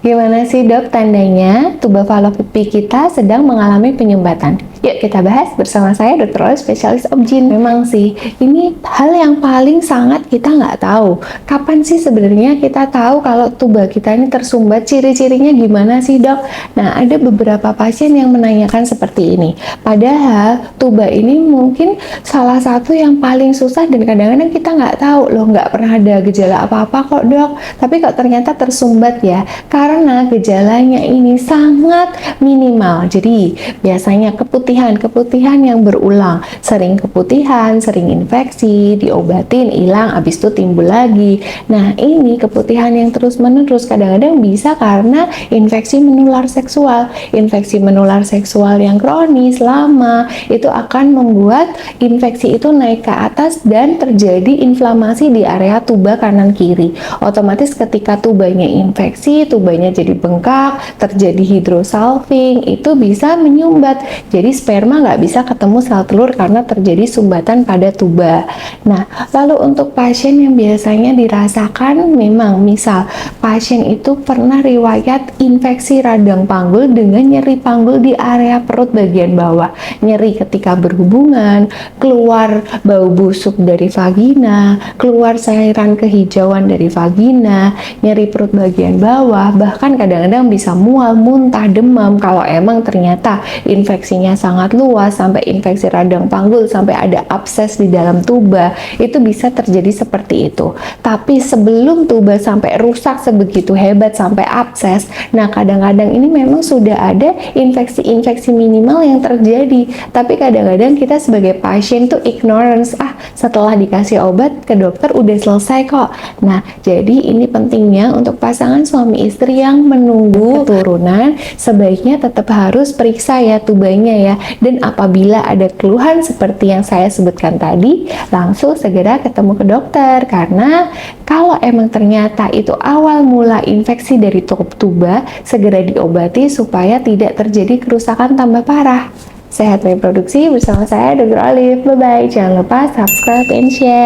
Gimana sih dok tandanya tuba falopi kita sedang mengalami penyumbatan? Yuk kita bahas bersama saya Dr. Olive, spesialis OB/GYN. Memang sih, ini hal yang paling sangat kita nggak tahu. Kapan sih sebenarnya kita tahu kalau tuba kita ini tersumbat? Ciri-cirinya gimana sih dok? Nah, ada beberapa pasien yang menanyakan seperti ini. Padahal tuba ini mungkin salah satu yang paling susah dan kadang-kadang kita nggak tahu loh, nggak pernah ada gejala apa-apa kok dok. Tapi kok ternyata tersumbat ya? Karena gejalanya ini sangat minimal. Jadi biasanya keputihan yang berulang, sering keputihan, sering infeksi, diobatin hilang, habis itu timbul lagi. Nah, ini keputihan yang terus-menerus kadang-kadang bisa karena infeksi menular seksual. Infeksi menular seksual yang kronis lama itu akan membuat infeksi itu naik ke atas dan terjadi inflamasi di area tuba kanan kiri. Otomatis ketika tubanya infeksi, tubanya jadi bengkak, terjadi hidrosalping, itu bisa menyumbat. Jadi sperma nggak bisa ketemu sel telur karena terjadi sumbatan pada tuba. Nah, lalu untuk pasien yang biasanya dirasakan memang misal pasien itu pernah riwayat infeksi radang panggul dengan nyeri panggul di area perut bagian bawah, nyeri ketika berhubungan, keluar bau busuk dari vagina, keluar cairan kehijauan dari vagina, nyeri perut bagian bawah, bahkan kadang-kadang bisa mual, muntah, demam. Kalau emang ternyata infeksinya sangat luas sampai infeksi radang panggul, sampai ada abses di dalam tuba, itu bisa terjadi seperti itu. Tapi sebelum tuba sampai rusak sebegitu hebat sampai abses, nah kadang-kadang ini memang sudah ada infeksi-infeksi minimal yang terjadi. Tapi kadang-kadang kita sebagai pasien tuh ignorance, setelah dikasih obat ke dokter udah selesai kok. Nah, jadi ini pentingnya untuk pasangan suami istri yang menunggu keturunan, sebaiknya tetap harus periksa ya tubanya ya. Dan apabila ada keluhan seperti yang saya sebutkan tadi, langsung segera ketemu ke dokter. Karena kalau emang ternyata itu awal mula infeksi dari tuba, segera diobati supaya tidak terjadi kerusakan tambah parah. Sehat reproduksi bersama saya Dr. Olive. Bye-bye. Jangan lupa subscribe and share.